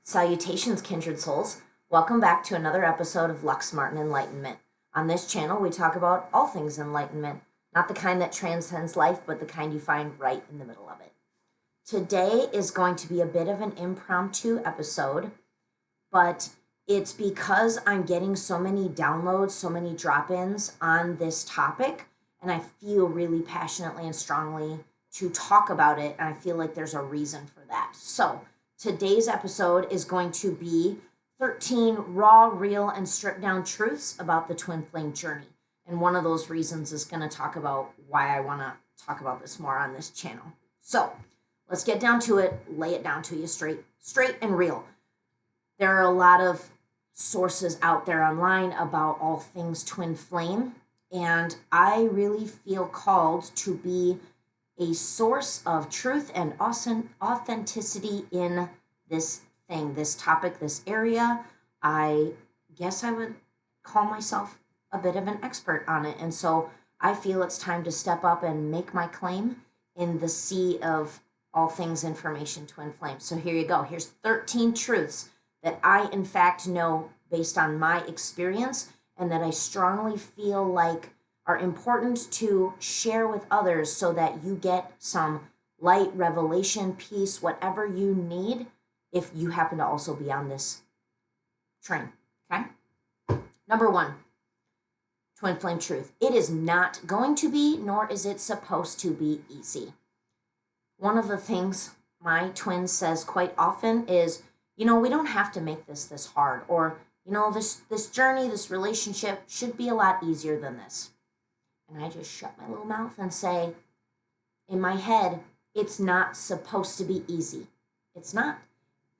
Salutations, kindred souls. Welcome back to another episode of Lux Martin Enlightenment. On this channel, we talk about all things enlightenment, not the kind that transcends life, but the kind you find right in the middle of it. Today is going to be a bit of an impromptu episode, but it's because I'm getting so many downloads, so many drop-ins on this topic, and I feel really passionately and strongly to talk about it, and I feel like there's a reason for that. So today's episode is going to be 13 raw, real, and stripped down truths about the twin flame journey. And one of those reasons is going to talk about why I want to talk about this more on this channel. So let's get down to it, lay it down to you straight and real. There are a lot of sources out there online about all things twin flame, and I really feel called to be a source of truth and authenticity in this thing, this topic, this area. I guess I would call myself a bit of an expert on it. And so I feel it's time to step up and make my claim in the sea of all things information twin flame. So here you go. Here's 13 truths that I, in fact, know based on my experience and that I strongly feel like are important to share with others so that you get some light, revelation, peace, whatever you need if you happen to also be on this train, okay? Number one, twin flame truth. It is not going to be, nor is it supposed to be easy. One of the things my twin says quite often is, we don't have to make this hard, or, this journey, this relationship should be a lot easier than this. And I just shut my little mouth and say, in my head, it's not supposed to be easy. It's not.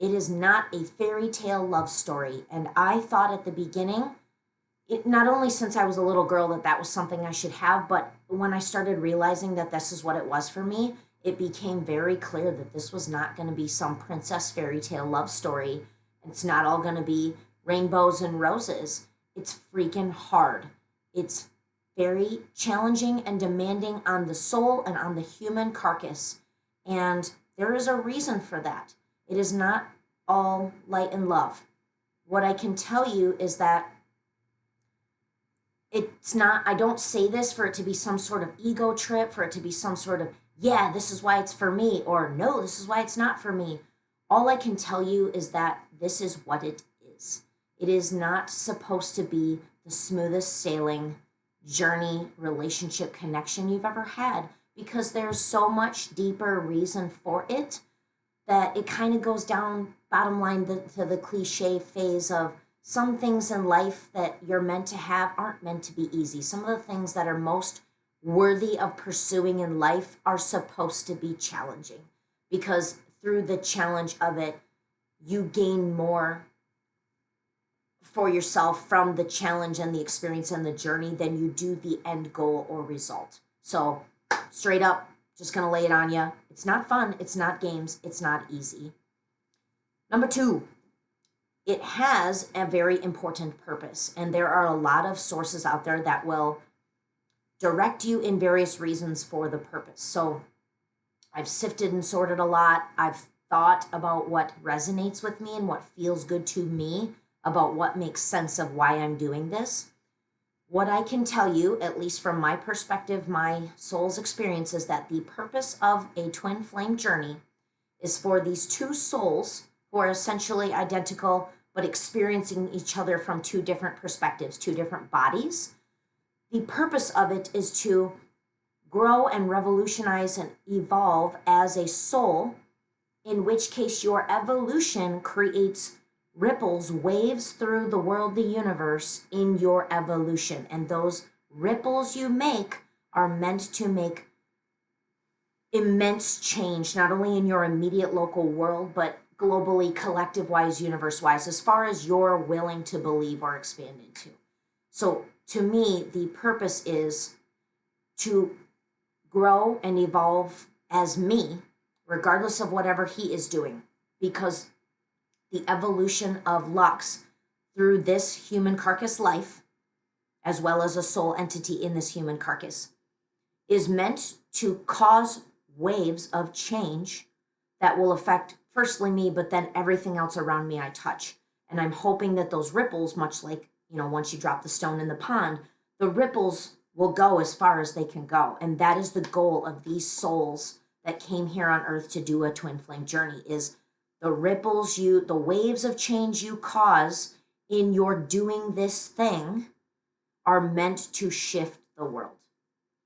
It is not a fairy tale love story. And I thought at the beginning, not only since I was a little girl that was something I should have, but when I started realizing that this is what it was for me, it became very clear that this was not going to be some princess fairy tale love story. It's not all going to be rainbows and roses. It's freaking hard. It's very challenging and demanding on the soul and on the human carcass. And there is a reason for that. It is not all light and love. What I can tell you is that it's not, I don't say this for it to be some sort of ego trip, for it to be some sort of, yeah, this is why it's for me, or no, this is why it's not for me. All I can tell you is that this is what it is. It is not supposed to be the smoothest sailing journey, relationship, connection you've ever had, because there's so much deeper reason for it that it kind of goes down, bottom line, to the cliche phase of some things in life that you're meant to have aren't meant to be easy. Some of the things that are most worthy of pursuing in life are supposed to be challenging, because through the challenge of it, you gain more for yourself from the challenge and the experience and the journey than you do the end goal or result. So straight up, just going to lay it on you. It's not fun. It's not games. It's not easy. Number two, it has a very important purpose. And there are a lot of sources out there that will direct you in various reasons for the purpose. So I've sifted and sorted a lot. I've thought about what resonates with me and what feels good to me, about what makes sense of why I'm doing this. What I can tell you, at least from my perspective, my soul's experience, is that the purpose of a twin flame journey is for these two souls who are essentially identical but experiencing each other from two different perspectives, two different bodies. The purpose of it is to grow and revolutionize and evolve as a soul, in which case your evolution creates ripples, waves through the world, the universe in your evolution. And those ripples you make are meant to make immense change, not only in your immediate local world, but globally, collective-wise, universe-wise, as far as you're willing to believe or expand into. So to me, the purpose is to grow and evolve as me, regardless of whatever he is doing, because the evolution of Lux through this human carcass life, as well as a soul entity in this human carcass, is meant to cause waves of change that will affect firstly me, but then everything else around me I touch. And I'm hoping that those ripples, much like, once you drop the stone in the pond, the ripples will go as far as they can go. And that is the goal of these souls that came here on earth to do a twin flame journey, is the ripples the waves of change you cause in your doing this thing are meant to shift the world.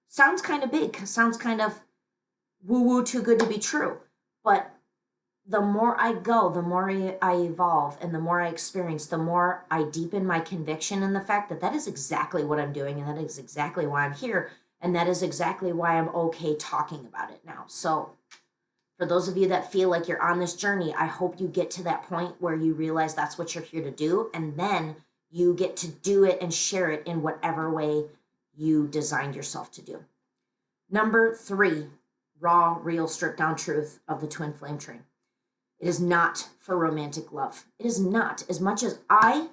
Sounds kind of big, sounds kind of woo-woo, too good to be true. But the more I go, the more I evolve, and the more I experience, the more I deepen my conviction in the fact that that is exactly what I'm doing, and that is exactly why I'm here, and that is exactly why I'm okay talking about it now. So for those of you that feel like you're on this journey, I hope you get to that point where you realize that's what you're here to do, and then you get to do it and share it in whatever way you designed yourself to do. Number 3, raw, real, stripped down truth of the twin flame train. It is not for romantic love. It is not, as much as I,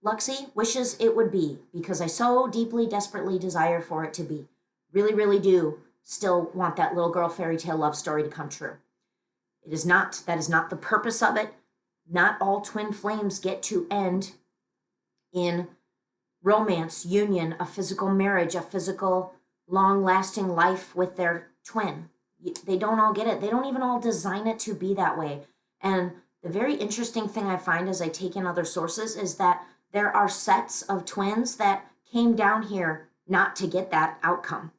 Luxie, wishes it would be, because I so deeply, desperately desire for it to be. Really, really do still want that little girl fairy tale love story to come true. It is not. That is not the purpose of it. Not all twin flames get to end in romance, union, a physical marriage, a physical, long-lasting life with their twin. They don't all get it. They don't even all design it to be that way. And the very interesting thing I find as I take in other sources is that there are sets of twins that came down here not to get that outcome.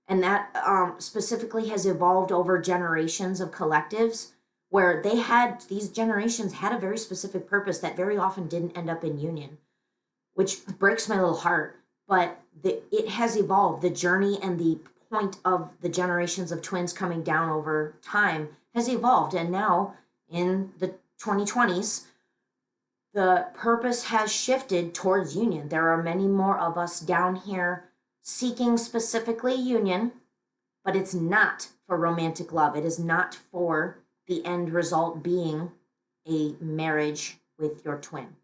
And that specifically has evolved over generations of collectives, where these generations had a very specific purpose that very often didn't end up in union, which breaks my little heart. But it has evolved. The journey and the point of the generations of twins coming down over time has evolved. And now in the 2020s, the purpose has shifted towards union. There are many more of us down here seeking specifically union, but it's not for romantic love. It is not for the end result being a marriage with your twin.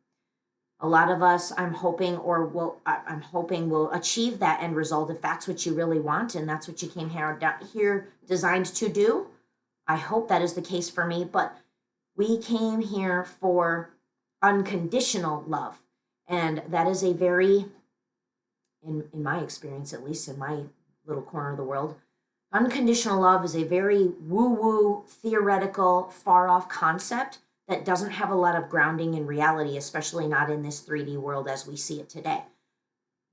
A lot of us, I'm hoping will achieve that end result if that's what you really want and that's what you came here designed to do. I hope that is the case for me, but we came here for unconditional love. And that is a very, in my experience, at least in my little corner of the world, unconditional love is a very woo-woo, theoretical, far-off concept that doesn't have a lot of grounding in reality, especially not in this 3D world as we see it today.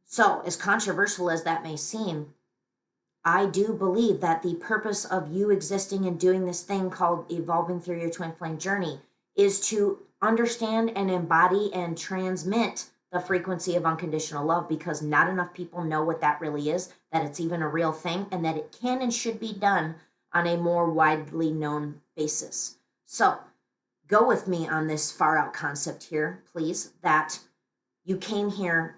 So, as controversial as that may seem, I do believe that the purpose of you existing and doing this thing called evolving through your twin flame journey is to understand and embody and transmit the frequency of unconditional love, because not enough people know what that really is, that it's even a real thing, and that it can and should be done on a more widely known basis. So, go with me on this far out concept here, please, that you came here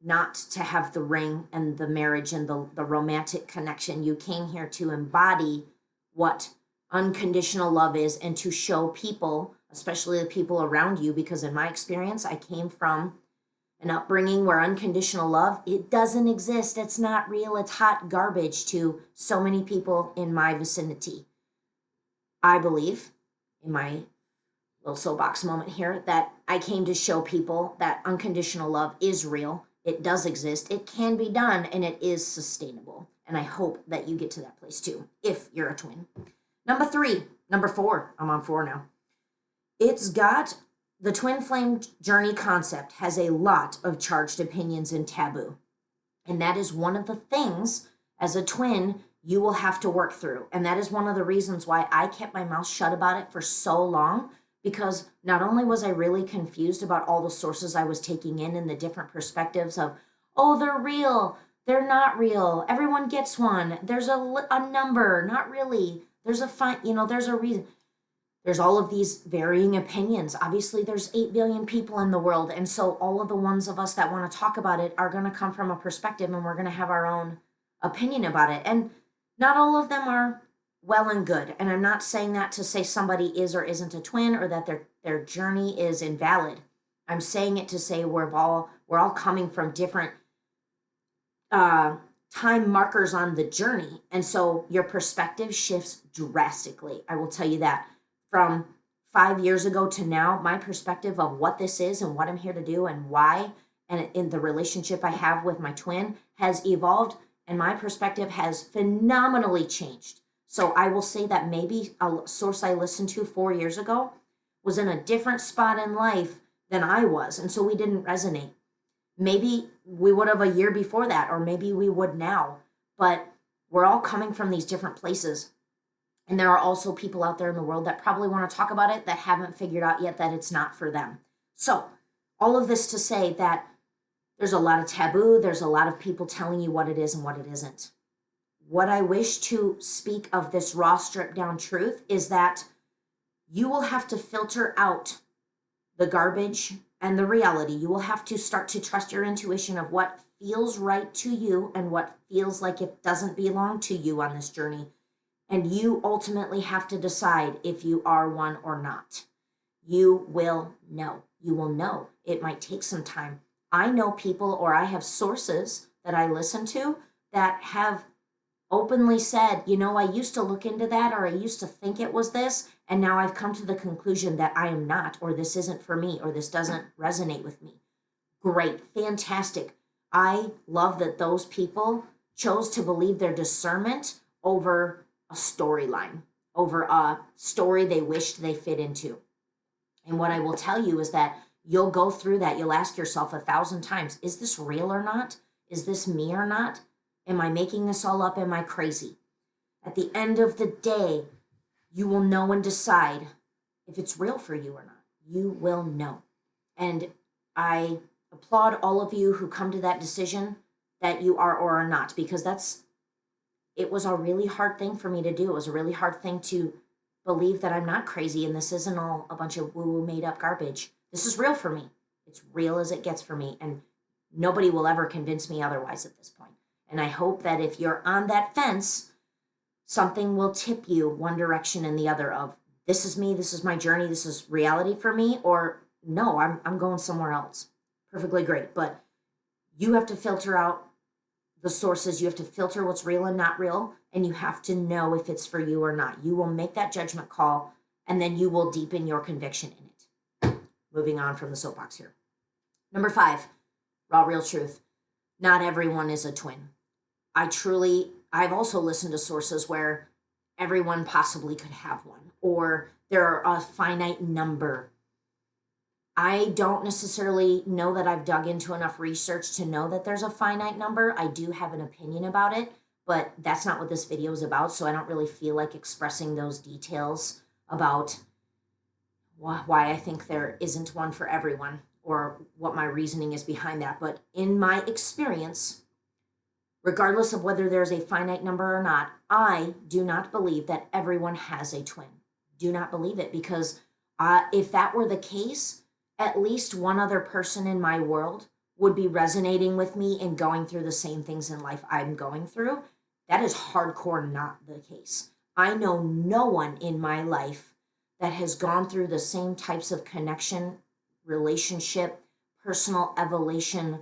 not to have the ring and the marriage and the romantic connection. You came here to embody what unconditional love is and to show people, especially the people around you, because in my experience, I came from an upbringing where unconditional love, it doesn't exist. It's not real. It's hot garbage to so many people in my vicinity. I believe, in my little soapbox moment here, that I came to show people that unconditional love is real. It does exist, it can be done, and it is sustainable. And I hope that you get to that place too, if you're a twin. Number 4, I'm on 4 now. The twin flame journey concept has a lot of charged opinions and taboo. And that is one of the things, as a twin, you will have to work through. And that is one of the reasons why I kept my mouth shut about it for so long, because not only was I really confused about all the sources I was taking in and the different perspectives of, oh, they're real, they're not real, everyone gets one, there's a number, not really, there's there's a reason. There's all of these varying opinions. Obviously, there's 8 billion people in the world, and so all of the ones of us that want to talk about it are going to come from a perspective, and we're going to have our own opinion about it. And not all of them are well and good. And I'm not saying that to say somebody is or isn't a twin, or that their journey is invalid. I'm saying it to say we're all coming from different time markers on the journey. And so your perspective shifts drastically. I will tell you that. From 5 years ago to now, my perspective of what this is and what I'm here to do and why, and in the relationship I have with my twin has evolved, and my perspective has phenomenally changed. So I will say that maybe a source I listened to 4 years ago was in a different spot in life than I was, and so we didn't resonate. Maybe we would have a year before that, or maybe we would now, but we're all coming from these different places. And there are also people out there in the world that probably want to talk about it that haven't figured out yet that it's not for them. So, all of this to say that there's a lot of taboo, there's a lot of people telling you what it is and what it isn't. What I wish to speak of this raw, stripped down truth is that you will have to filter out the garbage and the reality. You will have to start to trust your intuition of what feels right to you and what feels like it doesn't belong to you on this journey. And you ultimately have to decide if you are one or not. You will know. You will know. It might take some time. I know people, or I have sources that I listen to that have openly said, I used to look into that, or I used to think it was this, and now I've come to the conclusion that I am not, or this isn't for me, or this doesn't resonate with me. Great, fantastic. I love that those people chose to believe their discernment over a storyline, over a story they wished they fit into. And what I will tell you is that you'll go through that. You'll ask yourself 1,000 times, is this real or not? Is this me or not? Am I making this all up? Am I crazy? At the end of the day, you will know and decide if it's real for you or not. You will know. And I applaud all of you who come to that decision that you are or are not, because it was a really hard thing for me to do. It was a really hard thing to believe that I'm not crazy and this isn't all a bunch of woo-woo made up garbage. This is real for me. It's real as it gets for me. And nobody will ever convince me otherwise at this point. And I hope that if you're on that fence, something will tip you one direction and the other of, this is me, this is my journey, this is reality for me, or no, I'm going somewhere else. Perfectly great. But you have to filter out the sources. You have to filter what's real and not real, and you have to know if it's for you or not. You will make that judgment call, and then you will deepen your conviction in it. Moving on from the soapbox here. Number 5, raw, real truth. Not everyone is a twin. I've also listened to sources where everyone possibly could have one, or there are a finite number. I don't necessarily know that I've dug into enough research to know that there's a finite number. I do have an opinion about it, but that's not what this video is about, so I don't really feel like expressing those details about why I think there isn't one for everyone or what my reasoning is behind that. But in my experience, regardless of whether there's a finite number or not, I do not believe that everyone has a twin. Do not believe it, because if that were the case, at least one other person in my world would be resonating with me and going through the same things in life I'm going through. That is hardcore not the case. I know no one in my life that has gone through the same types of connection, relationship, personal evolution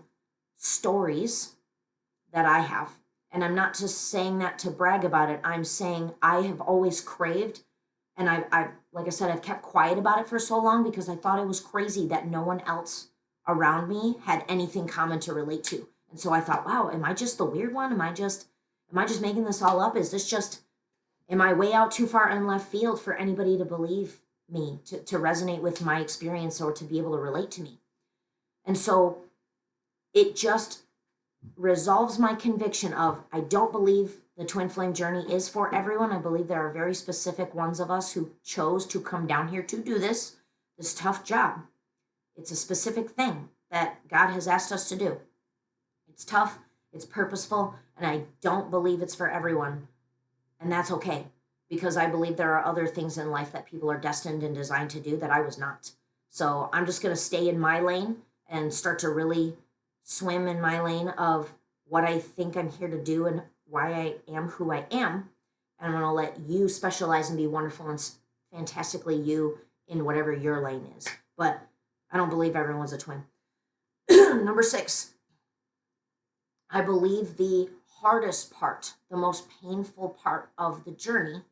stories that I have. And I'm not just saying that to brag about it. I'm saying I have always craved, and I've like I said, I've kept quiet about it for so long because I thought it was crazy that no one else around me had anything common to relate to. And so I thought, wow, am I just the weird one? Am I just making this all up? Am I way out too far in left field for anybody to believe me, to resonate with my experience or to be able to relate to me? And so it just resolves my conviction of, I don't believe the twin flame journey is for everyone. I believe there are very specific ones of us who chose to come down here to do this tough job. It's a specific thing that God has asked us to do. It's tough, it's purposeful, and I don't believe it's for everyone. And that's okay, because I believe there are other things in life that people are destined and designed to do that I was not. So I'm just going to stay in my lane and start to really swim in my lane of what I think I'm here to do and why I am who I am. And I'm going to let you specialize and be wonderful and fantastically you in whatever your lane is. But I don't believe everyone's a twin. Number 6, I believe the hardest part, the most painful part of the journey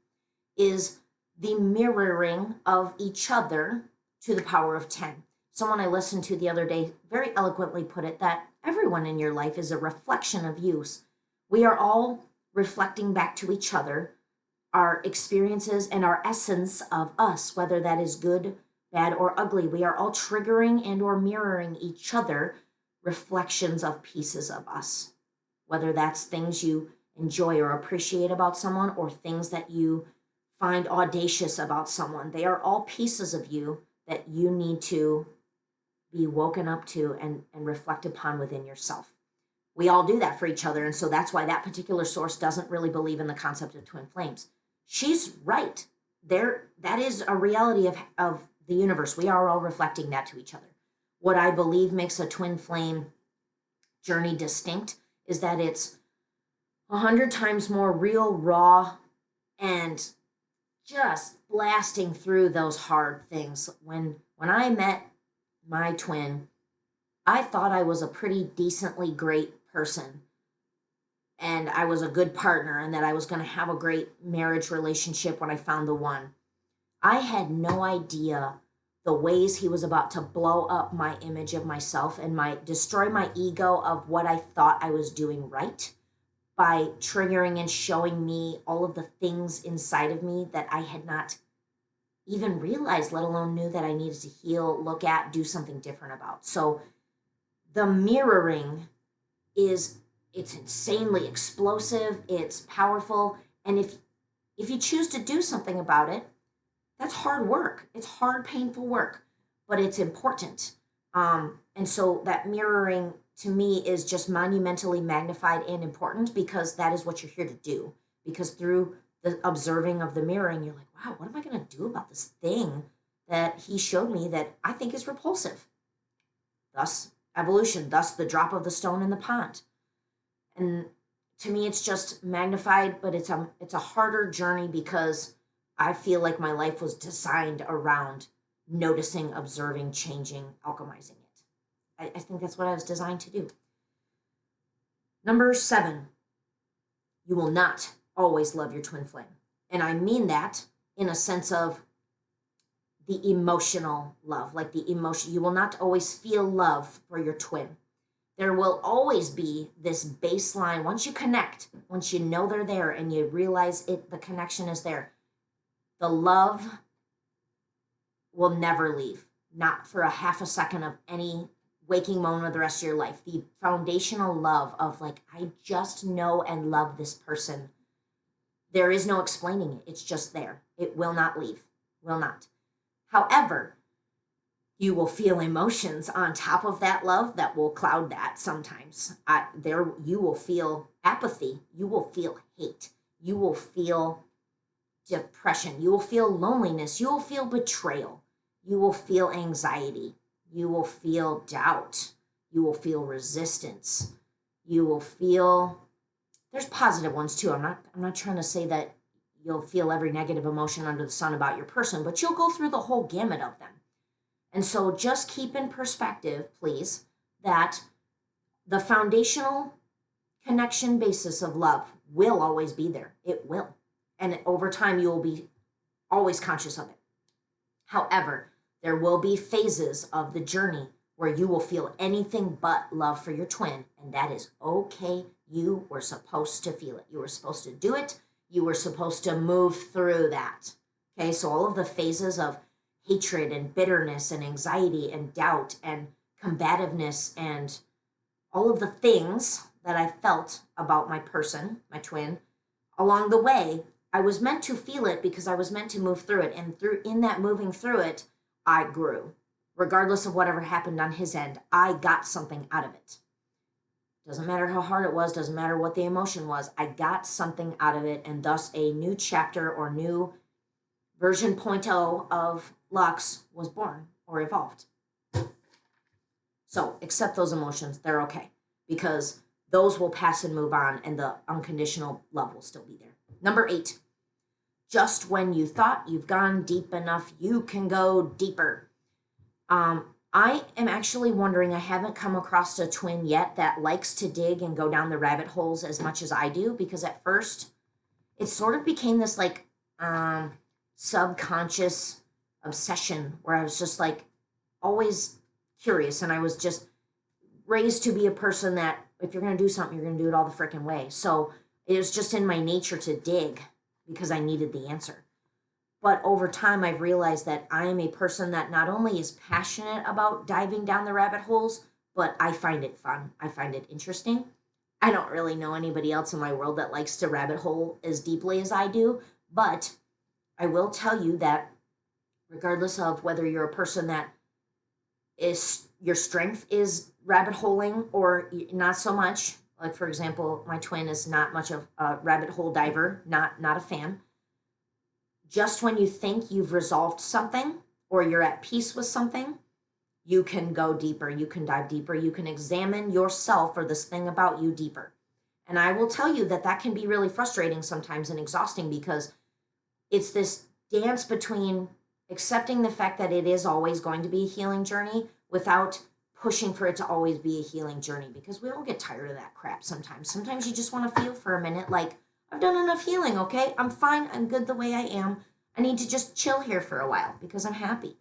is the mirroring of each other to the power of 10. Someone I listened to the other day very eloquently put it that everyone in your life is a reflection of you. We are all reflecting back to each other our experiences and our essence of us, whether that is good, bad, or ugly. We are all triggering and or mirroring each other reflections of pieces of us, whether that's things you enjoy or appreciate about someone or things that you find audacious about someone. They are all pieces of you that you need to be woken up to and reflect upon within yourself. We all do that for each other. And so that's why that particular source doesn't really believe in the concept of twin flames. She's right. That is a reality of the universe. We are all reflecting that to each other. What I believe makes a twin flame journey distinct is that it's 100 times more real, raw, and just blasting through those hard things. When I met my twin, I thought I was a pretty decently great person and I was a good partner and that I was going to have a great marriage relationship when I found the one. I had no idea the ways he was about to blow up my image of myself and destroy my ego of what I thought I was doing right by triggering and showing me all of the things inside of me that I had not even realized, let alone knew that I needed to heal, look at, do something different about. So the mirroring it's insanely explosive, it's powerful, and if you choose to do something about it, that's hard work. It's hard, painful work, but it's important. And so that mirroring to me is just monumentally magnified and important because that is what you're here to do. Because through the observing of the mirroring, you're like, wow, what am I going to do about this thing that he showed me that I think is repulsive? Thus, evolution, thus the drop of the stone in the pond. And to me, it's just magnified, but it's a harder journey because I feel like my life was designed around noticing, observing, changing, alchemizing it. I think that's what I was designed to do. Number 7, you will not always love your twin flame. And I mean that in a sense of the emotional love, like the emotion. You will not always feel love for your twin. There will always be this baseline. Once you connect, once you know they're there and you realize the connection is there, the love will never leave, not for a half a second of any waking moment of the rest of your life. The foundational love of like, I just know and love this person. There is no explaining it. It's just there. It will not leave, will not. However, you will feel emotions on top of that love that will cloud that sometimes. You will feel apathy. You will feel hate. You will feel depression. You will feel loneliness. You will feel betrayal. You will feel anxiety. You will feel doubt. You will feel resistance. You will feel, there's positive ones too. I'm not trying to say that you'll feel every negative emotion under the sun about your person, but you'll go through the whole gamut of them. And so just keep in perspective, please, that the foundational connection basis of love will always be there. It will. And over time, you will be always conscious of it. However, there will be phases of the journey where you will feel anything but love for your twin, and that is okay. You were supposed to feel it. You were supposed to do it. You were supposed to move through that. Okay, so all of the phases of hatred and bitterness and anxiety and doubt and combativeness and all of the things that I felt about my person, my twin, along the way, I was meant to feel it because I was meant to move through it. And in that moving through it, I grew. Regardless of whatever happened on his end, I got something out of it. Doesn't matter how hard it was, doesn't matter what the emotion was, I got something out of it, and thus a new chapter or new version 0.0 of Lux was born or evolved. So accept those emotions, they're okay, because those will pass and move on, and the unconditional love will still be there. Number 8, just when you thought you've gone deep enough, you can go deeper. I am actually wondering, I haven't come across a twin yet that likes to dig and go down the rabbit holes as much as I do, because at first it sort of became this like subconscious obsession where I was just like always curious, and I was just raised to be a person that if you're going to do something, you're going to do it all the freaking way. So it was just in my nature to dig because I needed the answer. But over time, I've realized that I am a person that not only is passionate about diving down the rabbit holes, but I find it fun. I find it interesting. I don't really know anybody else in my world that likes to rabbit hole as deeply as I do, but I will tell you that regardless of whether you're a person that is your strength is rabbit holing or not so much, like for example, my twin is not much of a rabbit hole diver, not a fan. Just when you think you've resolved something or you're at peace with something, you can go deeper, you can dive deeper, you can examine yourself or this thing about you deeper. And I will tell you that that can be really frustrating sometimes and exhausting because it's this dance between accepting the fact that it is always going to be a healing journey without pushing for it to always be a healing journey, because we all get tired of that crap sometimes. Sometimes you just want to feel for a minute like, I've done enough healing, okay? I'm fine, I'm good the way I am. I need to just chill here for a while because I'm happy.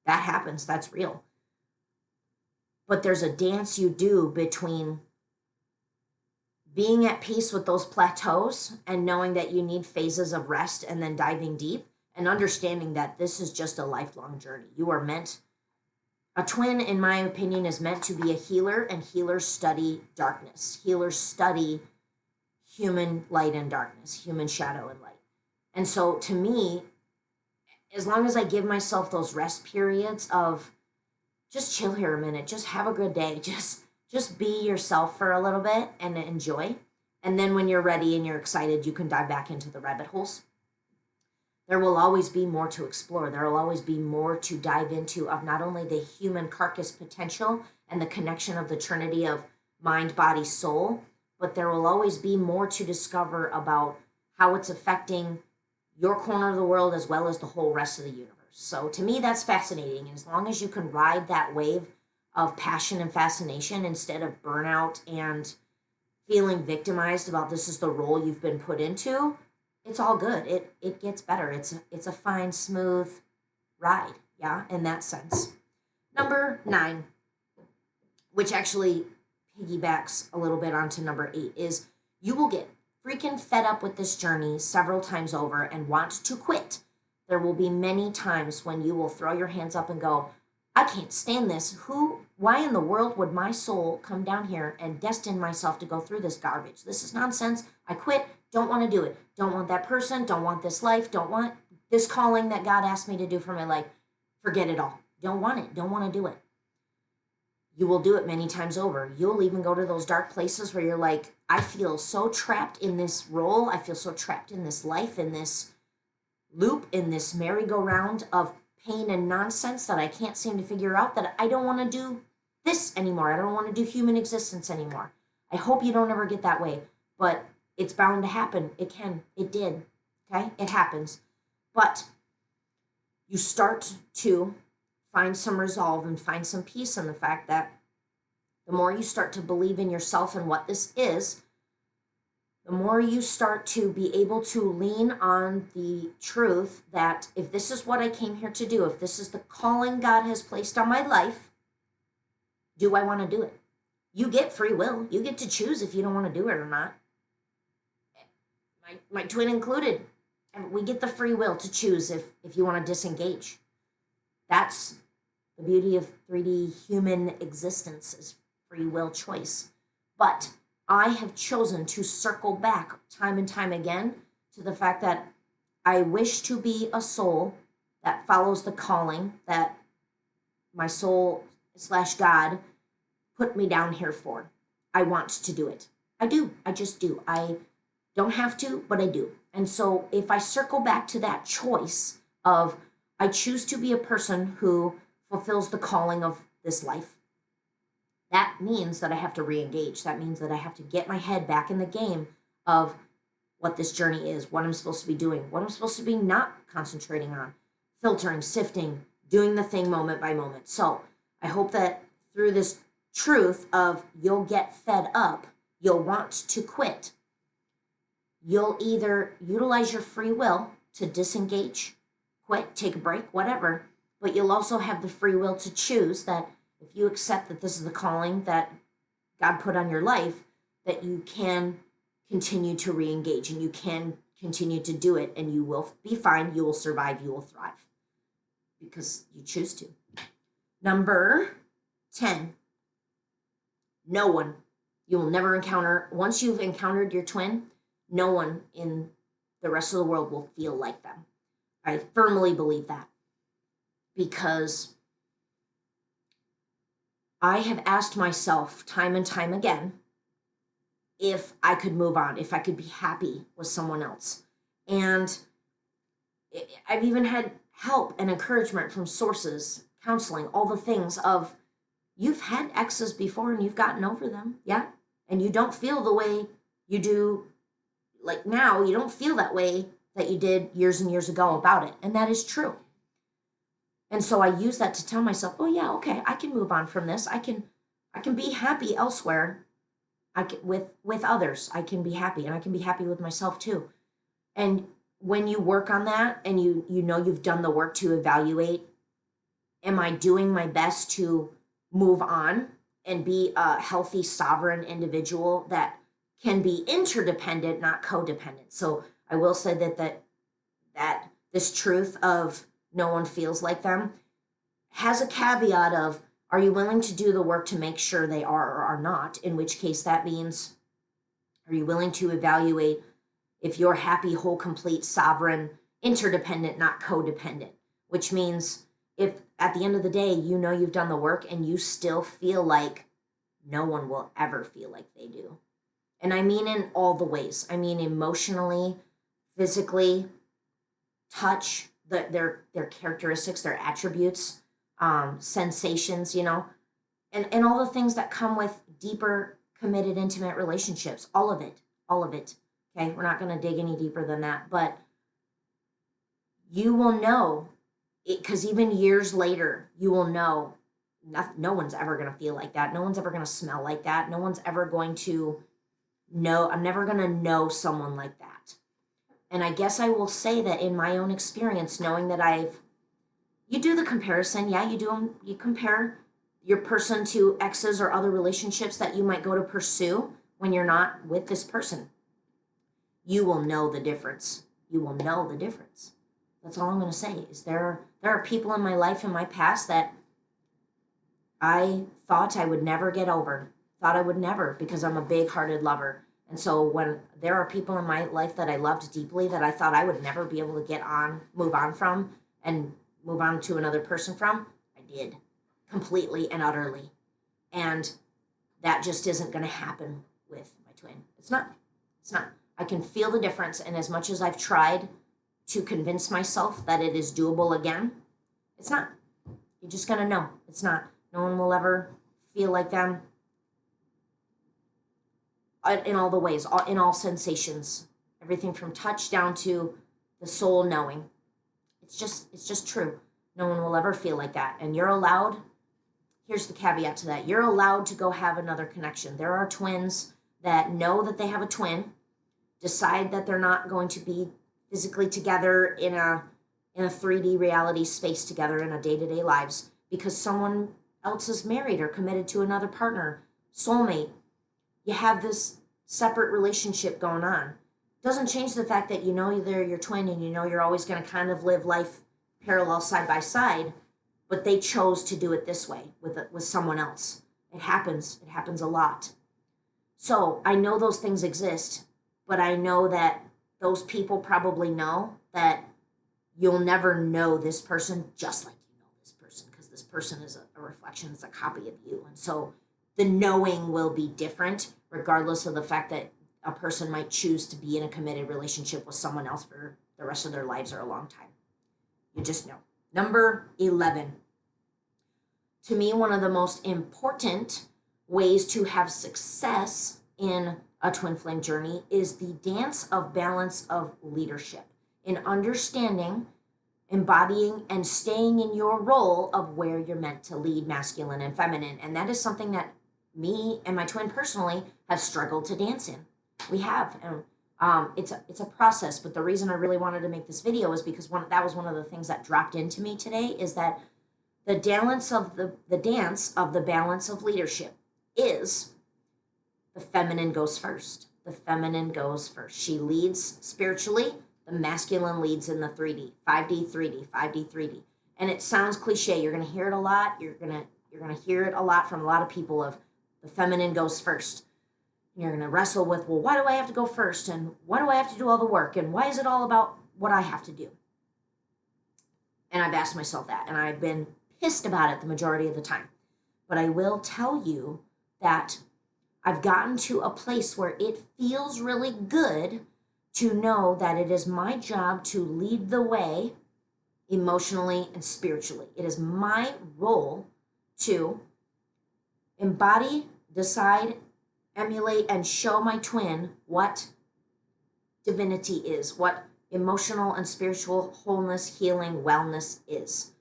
That happens, that's real. But there's a dance you do between being at peace with those plateaus and knowing that you need phases of rest and then diving deep and understanding that this is just a lifelong journey. You are meant, a twin, in my opinion, is meant to be a healer, and healers study darkness. Healers study human light and darkness, human shadow and light. And so to me, as long as I give myself those rest periods of just chill here a minute, just have a good day, just be yourself for a little bit and enjoy. And then when you're ready and you're excited, you can dive back into the rabbit holes. There will always be more to explore. There will always be more to dive into of not only the human carcass potential and the connection of the trinity of mind, body, soul, but there will always be more to discover about how it's affecting your corner of the world as well as the whole rest of the universe. So to me, that's fascinating. And as long as you can ride that wave of passion and fascination instead of burnout and feeling victimized about this is the role you've been put into, it's all good. It gets better. It's a fine, smooth ride, yeah, in that sense. Number 9, which actually piggybacks a little bit onto number 8, is you will get freaking fed up with this journey several times over and want to quit. There will be many times when you will throw your hands up and go, I can't stand this. Why in the world would my soul come down here and destine myself to go through this garbage? This is nonsense. I quit. Don't want to do it. Don't want that person. Don't want this life. Don't want this calling that God asked me to do for my life. Forget it all. Don't want it. Don't want to do it. You will do it many times over. You'll even go to those dark places where you're like, I feel so trapped in this role. I feel so trapped in this life, in this loop, in this merry-go-round of pain and nonsense that I can't seem to figure out, that I don't want to do this anymore. I don't want to do human existence anymore. I hope you don't ever get that way, but it's bound to happen. It can. It did. Okay? It happens. But you start to find some resolve and find some peace in the fact that the more you start to believe in yourself and what this is, the more you start to be able to lean on the truth that if this is what I came here to do, if this is the calling God has placed on my life, do I want to do it? You get free will. You get to choose if you don't want to do it or not. My twin included. And we get the free will to choose if you want to disengage. That's the beauty of 3D human existence, is free will choice. But I have chosen to circle back time and time again to the fact that I wish to be a soul that follows the calling that my soul / God put me down here for. I want to do it. I do. I just do. I don't have to, but I do. And so if I circle back to that choice of I choose to be a person who fulfills the calling of this life, that means that I have to re-engage. That means that I have to get my head back in the game of what this journey is, what I'm supposed to be doing, what I'm supposed to be not concentrating on, filtering, sifting, doing the thing moment by moment. So I hope that through this truth of you'll get fed up, you'll want to quit, you'll either utilize your free will to disengage, quit, take a break, whatever. But you'll also have the free will to choose that if you accept that this is the calling that God put on your life, that you can continue to re-engage and you can continue to do it, and you will be fine, you will survive, you will thrive because you choose to. Number 10, no one, you will never encounter, once you've encountered your twin, no one in the rest of the world will feel like them. I firmly believe that because I have asked myself time and time again if I could move on, if I could be happy with someone else. And I've even had help and encouragement from sources, counseling, all the things of, you've had exes before and you've gotten over them, yeah? And you don't feel the way you do, like now, you don't feel that way that you did years and years ago about it. And that is true. And so I use that to tell myself, oh yeah, okay, I can move on from this. I can be happy elsewhere. I can, with others, I can be happy, and I can be happy with myself too. And when you work on that and you know you've done the work to evaluate, am I doing my best to move on and be a healthy, sovereign individual that can be interdependent, not codependent? So I will say that this truth of no one feels like them has a caveat of, are you willing to do the work to make sure they are or are not? In which case that means, are you willing to evaluate if you're happy, whole, complete, sovereign, interdependent, not codependent? Which means if at the end of the day, you know you've done the work and you still feel like no one will ever feel like they do. And I mean in all the ways. I mean emotionally, physically, touch, their characteristics, their attributes, sensations, and all the things that come with deeper, committed, intimate relationships. All of it. Okay, we're not going to dig any deeper than that, but you will know, because even years later, you will know no one's ever going to feel like that. No one's ever going to smell like that. No one's ever going to know. I'm never going to know someone like that. And I guess I will say that in my own experience, knowing that you do the comparison. Yeah, you compare your person to exes or other relationships that you might go to pursue when you're not with this person. You will know the difference. You will know the difference. That's all I'm going to say. Is there are people in my life, in my past, that I thought I would never get over. Thought I would never, because I'm a big-hearted lover. And so when there are people in my life that I loved deeply that I thought I would never be able to move on from, and move on to another person from, I did, completely and utterly. And that just isn't going to happen with my twin. It's not. I can feel the difference, and as much as I've tried to convince myself that it is doable again, it's not. You're just going to know. It's not. No one will ever feel like them in all the ways, in all sensations, everything from touch down to the soul knowing. It's just true. No one will ever feel like that. And you're allowed, here's the caveat to that, you're allowed to go have another connection. There are twins that know that they have a twin, decide that they're not going to be physically together in a 3D reality space together in a day-to-day lives because someone else is married or committed to another partner, soulmate. You have this separate relationship going on. Doesn't change the fact that you know they're your twin and you know you're always going to kind of live life parallel side by side, but they chose to do it this way with someone else. It happens a lot. So I know those things exist, but I know that those people probably know that you'll never know this person just like you know this person, because this person is a reflection, it's a copy of you. And so the knowing will be different regardless of the fact that a person might choose to be in a committed relationship with someone else for the rest of their lives or a long time. You just know. Number 11. To me, one of the most important ways to have success in a twin flame journey is the dance of balance of leadership, in understanding, embodying, and staying in your role of where you're meant to lead, masculine and feminine. And that is something that me and my twin personally have struggled to dance in. We have. And It's a process, but the reason I really wanted to make this video is because that was one of the things that dropped into me today, is that the dance of the balance of leadership is the feminine goes first. The feminine goes first. She leads spiritually. The masculine leads in the 3D, 5D, 3D, 5D, 3D. And it sounds cliche. You're going to hear it a lot. You're going to hear it a lot from a lot of people of the feminine goes first. You're going to wrestle with, well, why do I have to go first? And why do I have to do all the work? And why is it all about what I have to do? And I've asked myself that, and I've been pissed about it the majority of the time. But I will tell you that I've gotten to a place where it feels really good to know that it is my job to lead the way emotionally and spiritually. It is my role to embody, decide, emulate, and show my twin what divinity is, what emotional and spiritual wholeness, healing, wellness is.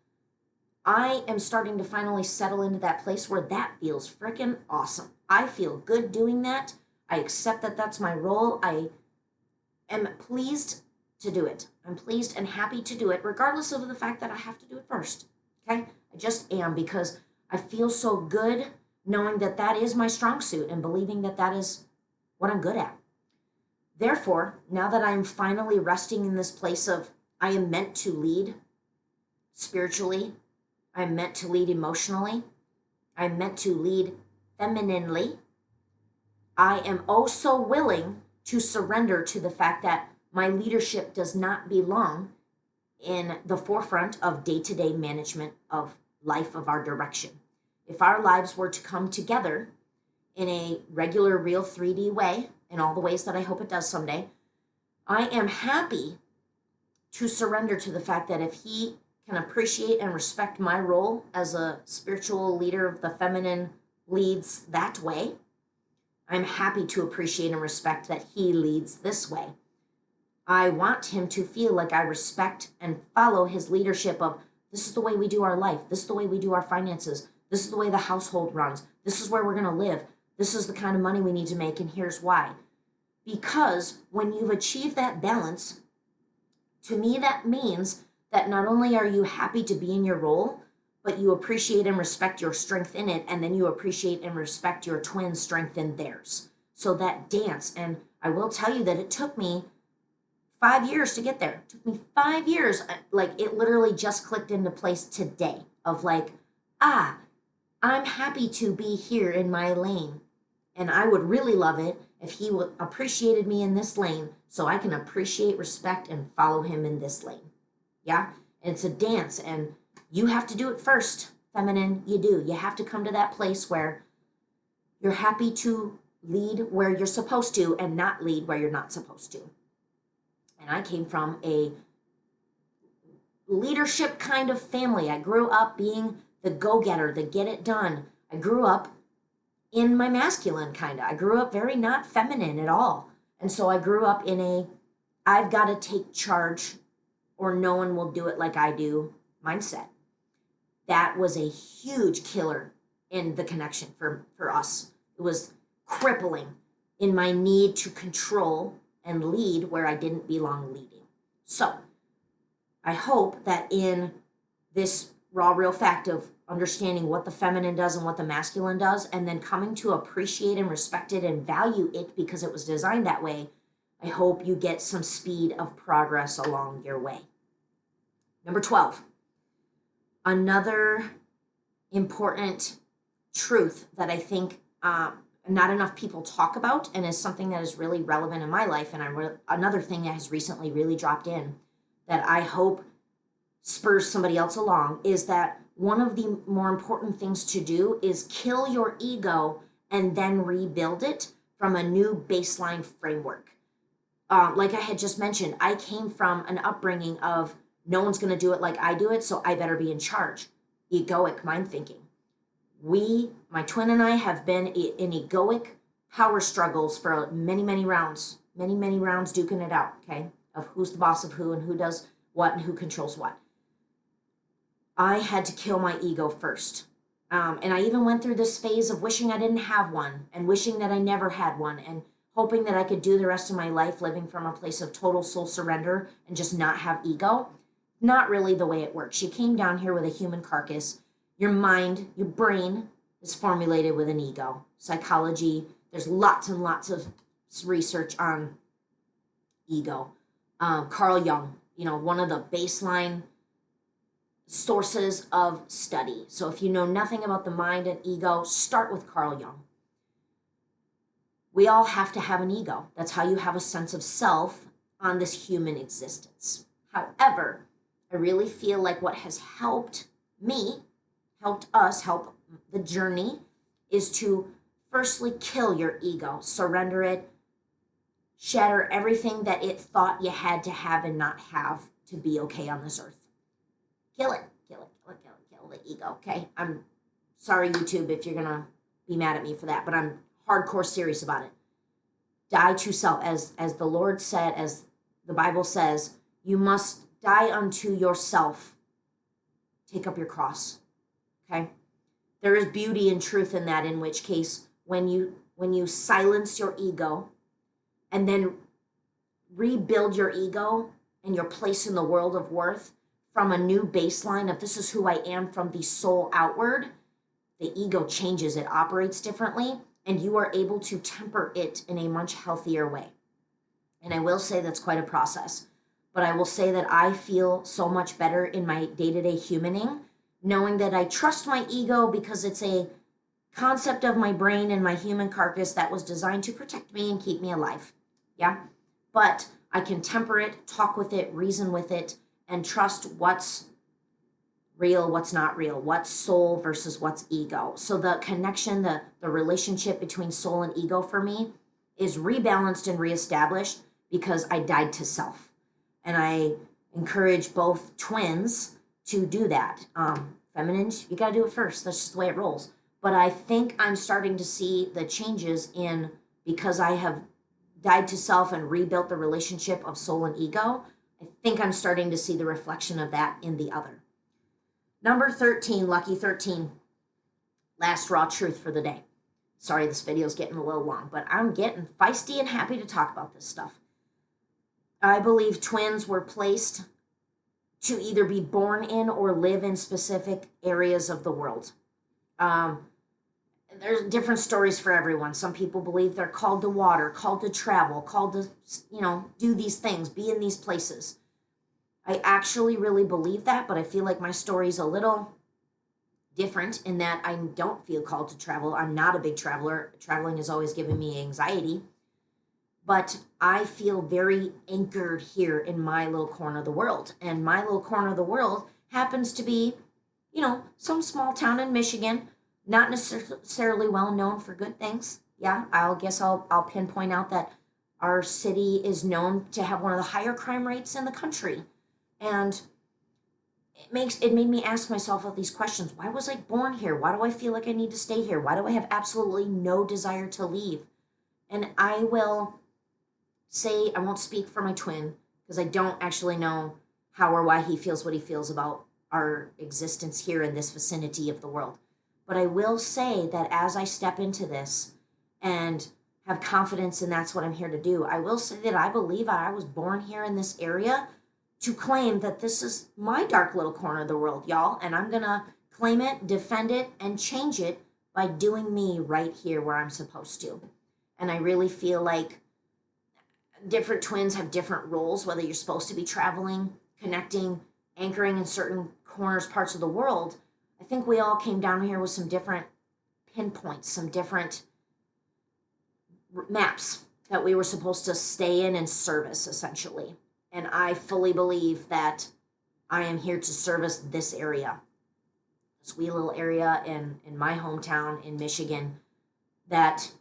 I am starting to finally settle into that place where that feels freaking awesome. I feel good doing that. I accept that that's my role. I am pleased to do it. I'm pleased and happy to do it, regardless of the fact that I have to do it first. Okay? I just am, because I feel so good knowing that that is my strong suit and believing that that is what I'm good at. Therefore, now that I'm finally resting in this place of I am meant to lead spiritually, I'm meant to lead emotionally, I'm meant to lead femininely, I am oh so willing to surrender to the fact that my leadership does not belong in the forefront of day-to-day management of life, of our direction. If our lives were to come together in a regular, real 3D way, in all the ways that I hope it does someday, I am happy to surrender to the fact that if he can appreciate and respect my role as a spiritual leader of the feminine leads that way, I'm happy to appreciate and respect that he leads this way. I want him to feel like I respect and follow his leadership of, this is the way we do our life, this is the way we do our finances, this is the way the household runs, this is where we're going to live, this is the kind of money we need to make, and here's why. Because when you've achieved that balance, to me that means that not only are you happy to be in your role, but you appreciate and respect your strength in it, and then you appreciate and respect your twin's strength in theirs. So that dance, and I will tell you that it took me 5 years to get there. It took me 5 years. Like, it literally just clicked into place today of like, I'm happy to be here in my lane. And I would really love it if he appreciated me in this lane so I can appreciate, respect, and follow him in this lane. Yeah? And it's a dance, and you have to do it first, feminine. You do. You have to come to that place where you're happy to lead where you're supposed to and not lead where you're not supposed to. And I came from a leadership kind of family. I grew up being the go-getter, the get-it-done. I grew up in my masculine kind of. I grew up very not feminine at all. And so I grew up in a I've got to take charge or no one will do it like I do mindset. That was a huge killer in the connection for us. It was crippling in my need to control and lead where I didn't belong leading. So I hope that in this raw, real fact of understanding what the feminine does and what the masculine does, and then coming to appreciate and respect it and value it because it was designed that way, I hope you get some speed of progress along your way. Number 12, another important truth that I think not enough people talk about and is something that is really relevant in my life, and another thing that has recently really dropped in that I hope spurs somebody else along, is that one of the more important things to do is kill your ego and then rebuild it from a new baseline framework. Like I had just mentioned, I came from an upbringing of no one's going to do it like I do it, so I better be in charge. Egoic mind thinking. My twin and I have been in egoic power struggles for many, many rounds duking it out, okay, of who's the boss of who and who does what and who controls what. I had to kill my ego first. And I even went through this phase of wishing I didn't have one and wishing that I never had one and hoping that I could do the rest of my life living from a place of total soul surrender and just not have ego. Not really the way it works. You came down here with a human carcass. Your mind, your brain is formulated with an ego. Psychology, there's lots and lots of research on ego. Carl Jung, one of the baseline sources of study. So if you know nothing about the mind and ego, start with Carl Jung. We all have to have an ego. That's how you have a sense of self on this human existence. However, I really feel like what has helped me, helped us, help the journey, is to firstly kill your ego, surrender it, shatter everything that it thought you had to have and not have to be okay on this earth. Kill it, kill it, kill it, kill it, kill the ego, okay? I'm sorry, YouTube, if you're gonna be mad at me for that, but I'm hardcore serious about it. Die to self, as the Lord said, as the Bible says, you must die unto yourself. Take up your cross, okay? There is beauty and truth in that, in which case, when you silence your ego and then rebuild your ego and your place in the world of worth from a new baseline of this is who I am from the soul outward, the ego changes, it operates differently, and you are able to temper it in a much healthier way. And I will say that's quite a process. But I will say that I feel so much better in my day-to-day humaning, knowing that I trust my ego because it's a concept of my brain and my human carcass that was designed to protect me and keep me alive. Yeah? But I can temper it, talk with it, reason with it, and trust what's real, what's not real, what's soul versus what's ego. So the connection, the relationship between soul and ego for me is rebalanced and reestablished because I died to self. And I encourage both twins to do that. Feminine, you got to do it first. That's just the way it rolls. But I think I'm starting to see the changes in, because I have died to self and rebuilt the relationship of soul and ego, I think I'm starting to see the reflection of that in the other. Number 13, lucky 13, last raw truth for the day. Sorry, this video is getting a little long, but I'm getting feisty and happy to talk about this stuff. I believe twins were placed to either be born in or live in specific areas of the world. There's different stories for everyone. Some people believe they're called to water, called to travel, called to, do these things, be in these places. I actually really believe that, but I feel like my story's a little different in that I don't feel called to travel. I'm not a big traveler. Traveling has always given me anxiety. But I feel very anchored here in my little corner of the world. And my little corner of the world happens to be, some small town in Michigan, not necessarily well known for good things. Yeah, I'll pinpoint out that our city is known to have one of the higher crime rates in the country. And it made me ask myself all these questions. Why was I born here? Why do I feel like I need to stay here? Why do I have absolutely no desire to leave? And I will say, I won't speak for my twin because I don't actually know how or why he feels what he feels about our existence here in this vicinity of the world. But I will say that as I step into this and have confidence and that's what I'm here to do, I will say that I believe I was born here in this area to claim that this is my dark little corner of the world, y'all. And I'm going to claim it, defend it, and change it by doing me right here where I'm supposed to. And I really feel like different twins have different roles, whether you're supposed to be traveling, connecting, anchoring in certain corners, parts of the world. I think we all came down here with some different pinpoints, some different maps that we were supposed to stay in and service, essentially. And I fully believe that I am here to service this area, this wee little area in my hometown in Michigan that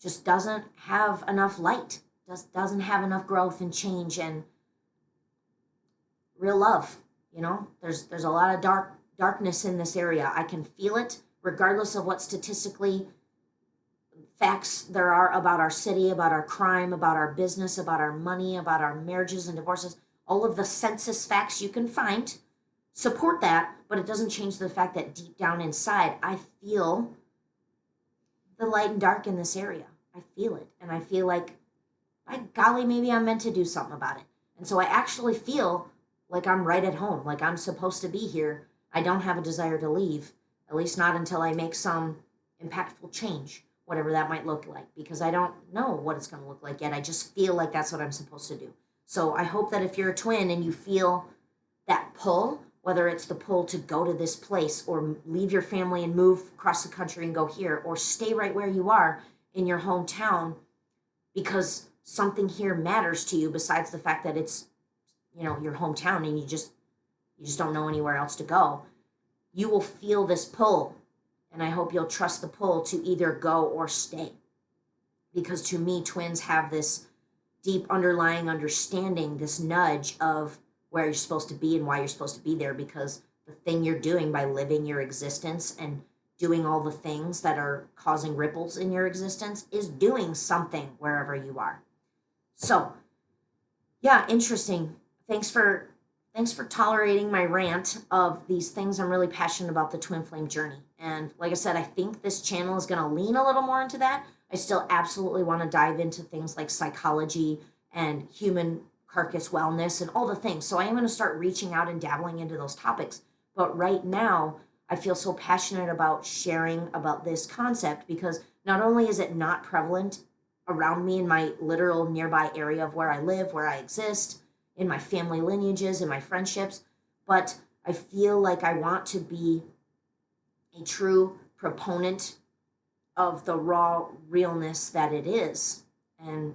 just doesn't have enough light, doesn't have enough growth and change and real love. There's a lot of darkness in this area. I can feel it, regardless of what statistically facts there are about our city, about our crime, about our business, about our money, about our marriages and divorces. All of the census facts you can find support that, but it doesn't change the fact that deep down inside, I feel the light and dark in this area. I feel it. And I feel like, by golly, maybe I'm meant to do something about it. And so I actually feel like I'm right at home, like I'm supposed to be here. I don't have a desire to leave, at least not until I make some impactful change, whatever that might look like, because I don't know what it's going to look like yet. I just feel like that's what I'm supposed to do. So I hope that if you're a twin and you feel that pull, whether it's the pull to go to this place or leave your family and move across the country and go here, or stay right where you are in your hometown because something here matters to you besides the fact that it's, your hometown and you just don't know anywhere else to go, you will feel this pull. And I hope you'll trust the pull to either go or stay. Because to me, twins have this deep underlying understanding, this nudge of where you're supposed to be and why you're supposed to be there, because the thing you're doing by living your existence and doing all the things that are causing ripples in your existence is doing something wherever you are. So, yeah, interesting. Thanks for tolerating my rant of these things. I'm really passionate about the twin flame journey. And like I said, I think this channel is going to lean a little more into that. I still absolutely want to dive into things like psychology and human carcass wellness and all the things. So I am going to start reaching out and dabbling into those topics. But right now, I feel so passionate about sharing about this concept because not only is it not prevalent around me in my literal nearby area of where I live, where I exist, in my family lineages, in my friendships, but I feel like I want to be a true proponent of the raw realness that it is, and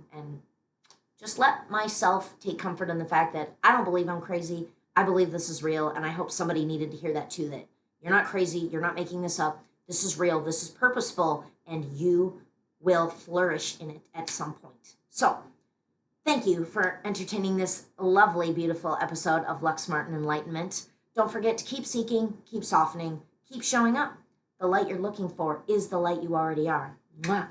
just let myself take comfort in the fact that I don't believe I'm crazy. I believe this is real, and I hope somebody needed to hear that too, that you're not crazy, you're not making this up, this is real, this is purposeful, and you will flourish in it at some point. So, thank you for entertaining this lovely, beautiful episode of Lux Martin Enlightenment. Don't forget to keep seeking, keep softening, keep showing up. The light you're looking for is the light you already are. Mwah.